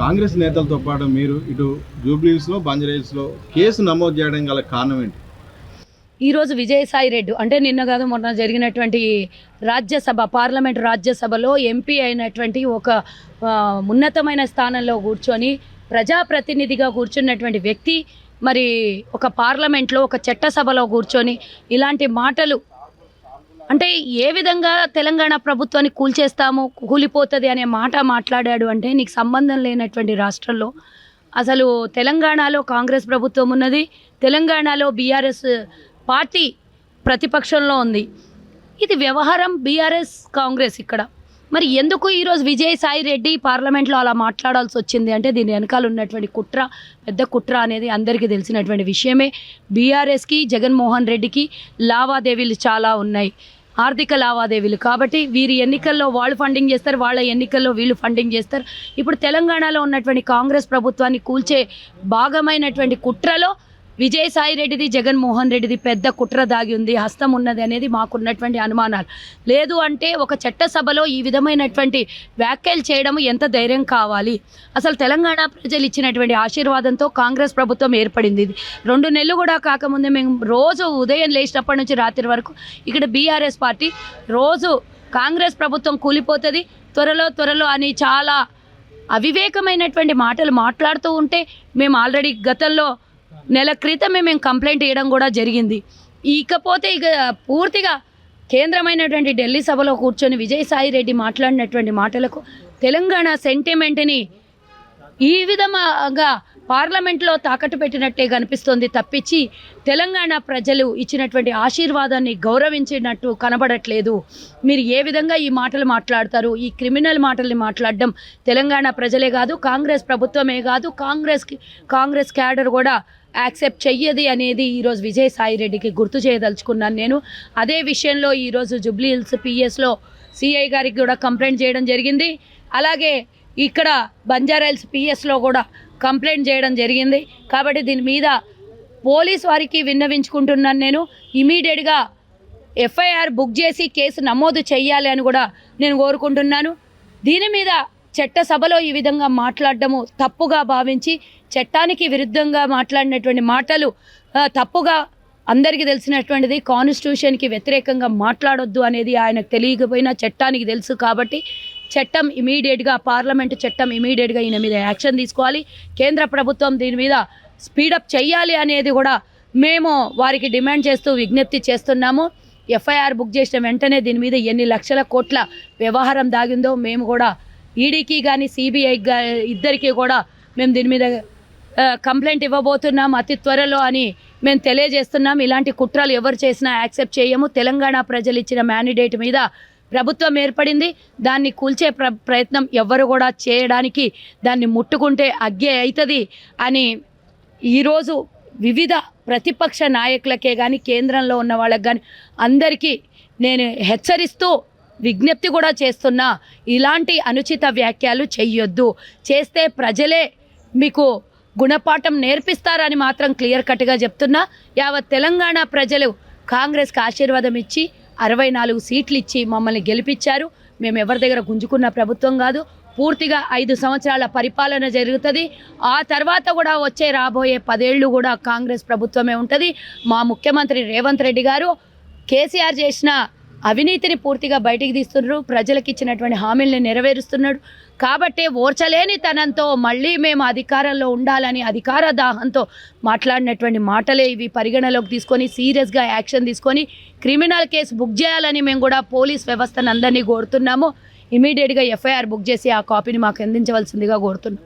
కాంగ్రెస్ నేతలతో పాటు మీరు ఇటు జూబ్లీహిల్స్లో బంజారాహిల్స్లో కేసు నమోదు చేయడం గల కారణం ఏంటి? ఈరోజు విజయసాయి రెడ్డి అంటే నిన్న కాదు మొన్న జరిగినటువంటి రాజ్యసభ పార్లమెంట్ రాజ్యసభలో ఎంపీ అయినటువంటి ఒక ఉన్నతమైన స్థానంలో కూర్చొని ప్రజాప్రతినిధిగా కూర్చున్నటువంటి వ్యక్తి మరి ఒక పార్లమెంట్లో ఒక చట్టసభలో కూర్చొని ఇలాంటి మాటలు అంటే ఏ విధంగా తెలంగాణ ప్రభుత్వాన్ని కూల్చేస్తాము కూలిపోతుంది అనే మాట మాట్లాడాడు అంటే నీకు సంబంధం లేనటువంటి రాష్ట్రంలో అసలు తెలంగాణలో కాంగ్రెస్ ప్రభుత్వం ఉన్నది, తెలంగాణలో బీఆర్ఎస్ పార్టీ ప్రతిపక్షంలో ఉంది. ఇది వ్యవహారం బీఆర్ఎస్ కాంగ్రెస్ ఇక్కడ. మరి ఎందుకు ఈరోజు విజయసాయి రెడ్డి పార్లమెంట్లో అలా మాట్లాడాల్సి వచ్చింది అంటే దీని వెనకాల ఉన్నటువంటి కుట్ర, పెద్ద కుట్ర అనేది అందరికీ తెలిసినటువంటి విషయమే. బీఆర్ఎస్కి జగన్మోహన్ రెడ్డికి లావాదేవీలు చాలా ఉన్నాయి, ఆర్థిక లావాదేవీలు. కాబట్టి వీరి ఎన్నికల్లో వాళ్ళు ఫండింగ్ చేస్తారు, వాళ్ళ ఎన్నికల్లో వీళ్ళు ఫండింగ్ చేస్తారు. ఇప్పుడు తెలంగాణలో ఉన్నటువంటి కాంగ్రెస్ ప్రభుత్వాన్ని కూల్చే భాగమైనటువంటి కుట్రలో విజయసాయి రెడ్డిది జగన్మోహన్ రెడ్డిది పెద్ద కుట్ర దాగి ఉంది, హస్తం ఉన్నది అనేది మాకున్నటువంటి అనుమానాలు. లేదు అంటే ఒక చట్టసభలో ఈ విధమైనటువంటి వ్యాఖ్యలు చేయడం ఎంత ధైర్యం కావాలి? అసలు తెలంగాణ ప్రజలు ఇచ్చినటువంటి ఆశీర్వాదంతో కాంగ్రెస్ ప్రభుత్వం ఏర్పడింది. ఇది 2 నెలలు కూడా కాకముందే మేము రోజు ఉదయం లేచినప్పటి నుంచి రాత్రి వరకు ఇక్కడ బీఆర్ఎస్ పార్టీ రోజు కాంగ్రెస్ ప్రభుత్వం కూలిపోతుంది త్వరలో అని చాలా అవివేకమైనటువంటి మాటలు మాట్లాడుతూ ఉంటే మేము ఆల్రెడీ గతంలో నెల క్రితమే మేము కంప్లైంట్ ఇవ్వడం కూడా జరిగింది. ఇకపోతే ఇక పూర్తిగా కేంద్రమైనటువంటి ఢిల్లీ సభలో కూర్చొని విజయసాయి రెడ్డి మాట్లాడినటువంటి మాటలకు తెలంగాణ సెంటిమెంట్ని ఈ విధంగా పార్లమెంట్లో తాకట్టు పెట్టినట్టే కనిపిస్తుంది తప్పించి తెలంగాణ ప్రజలు ఇచ్చినటువంటి ఆశీర్వాదాన్ని గౌరవించినట్టు కనబడట్లేదు. మీరు ఏ విధంగా ఈ మాటలు మాట్లాడతారు? ఈ క్రిమినల్ మాటల్ని మాట్లాడడం తెలంగాణ ప్రజలే కాదు, కాంగ్రెస్ ప్రభుత్వమే కాదు, కాంగ్రెస్ క్యాడర్ కూడా యాక్సెప్ట్ చెయ్యది అనేది ఈరోజు విజయసాయి రెడ్డికి గుర్తు చేయదలుచుకున్నాను నేను. అదే విషయంలో ఈరోజు జూబ్లీహిల్స్ పిఎస్లో సిఐ గారికి కూడా కంప్లైంట్ చేయడం జరిగింది. అలాగే ఇక్కడ బంజారాహిల్స్ పిఎస్లో కూడా కంప్లైంట్ చేయడం జరిగింది. కాబట్టి దీని మీద పోలీస్ వారికి విన్నవించుకుంటున్నాను నేను. ఇమీడియట్గా ఎఫ్ఐఆర్ బుక్ చేసి కేసు నమోదు చేయాలి అని కూడా నేను కోరుకుంటున్నాను. దీని మీద చట్టసభలో ఈ విధంగా మాట్లాడడము తప్పుగా భావించి చట్టానికి విరుద్ధంగా మాట్లాడినటువంటి మాటలు తప్పుగా అందరికీ తెలిసినటువంటిది. కాన్స్టిట్యూషన్కి వ్యతిరేకంగా మాట్లాడొద్దు అనేది ఆయనకు తెలియకపోయినా చట్టానికి తెలుసు. కాబట్టి చట్టం ఇమీడియట్గా పార్లమెంటు చట్టం ఇమీడియట్గా ఈయన మీద యాక్షన్ తీసుకోవాలి. కేంద్ర ప్రభుత్వం దీని మీద స్పీడప్ చేయాలి అనేది కూడా మేము వారికి డిమాండ్ చేస్తూ విజ్ఞప్తి చేస్తున్నాము. ఎఫ్ఐఆర్ బుక్ చేసిన వెంటనే దీని మీద ఎన్ని లక్షల కోట్ల వ్యవహారం దాగిందో మేము కూడా ఈడీకి కానీ సిబిఐకి ఇద్దరికి కూడా మేము దీని మీద కంప్లైంట్ ఇవ్వబోతున్నాం అతి త్వరలో అని మేము తెలియజేస్తున్నాం. ఇలాంటి కుట్రలు ఎవరు చేసినా యాక్సెప్ట్ చేయము. తెలంగాణ ప్రజలు ఇచ్చిన మ్యాండేట్ మీద ప్రభుత్వం ఏర్పడింది, దాన్ని కూల్చే ప్రయత్నం ఎవరు కూడా చేయడానికి దాన్ని ముట్టుకుంటే అగ్గే అవుతుంది అని ఈరోజు వివిధ ప్రతిపక్ష నాయకులకే కానీ కేంద్రంలో ఉన్న వాళ్ళకి కానీ అందరికీ నేను హెచ్చరిస్తూ విజ్ఞప్తి కూడా చేస్తున్నా. ఇలాంటి అనుచిత వ్యాఖ్యలు చెయ్యొద్దు, చేస్తే ప్రజలే మీకు గుణపాఠం నేర్పిస్తారని మాత్రం క్లియర్ కట్గా చెప్తున్నా. యావత్ తెలంగాణ ప్రజలు కాంగ్రెస్కి ఆశీర్వాదం ఇచ్చి 64 సీట్లు ఇచ్చి మమ్మల్ని గెలిపించారు. మేము ఎవరి దగ్గర గుంజుకున్న ప్రభుత్వం కాదు. పూర్తిగా 5 సంవత్సరాల పరిపాలన జరుగుతుంది. ఆ తర్వాత కూడా రాబోయే 10 ఏళ్ళు కూడా కాంగ్రెస్ ప్రభుత్వమే ఉంటుంది. మా ముఖ్యమంత్రి రేవంత్ రెడ్డి గారు కేసీఆర్ చేసిన అవినీతిని పూర్తిగా బయటికి తీస్తున్నారు, ప్రజలకు ఇచ్చినటువంటి హామీల్ని నెరవేరుస్తున్నాడు. కాబట్టి ఓర్చలేని తనంతో మళ్ళీ మేము అధికారంలో ఉండాలని అధికార దాహంతో మాట్లాడినటువంటి మాటలే ఇవి. పరిగణలోకి తీసుకొని సీరియస్గా యాక్షన్ తీసుకొని క్రిమినల్ కేసు బుక్ చేయాలని మేము కూడా పోలీస్ వ్యవస్థను అందరినీ కోరుతున్నాము. ఇమీడియట్గా ఎఫ్ఐఆర్ బుక్ చేసి ఆ కాపీని మాకు అందించవలసిందిగా కోరుతున్నాం.